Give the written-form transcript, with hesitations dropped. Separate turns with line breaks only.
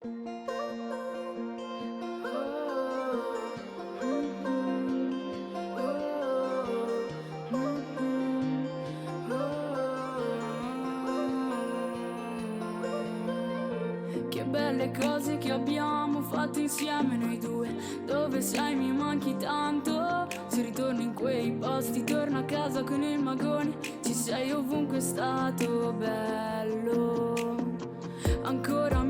Che belle cose che abbiamo fatto insieme noi due. Dove sei mi manchi tanto. Se ritorno in quei posti, torno a casa con il magone. Ci sei ovunque, è stato bello. Ancora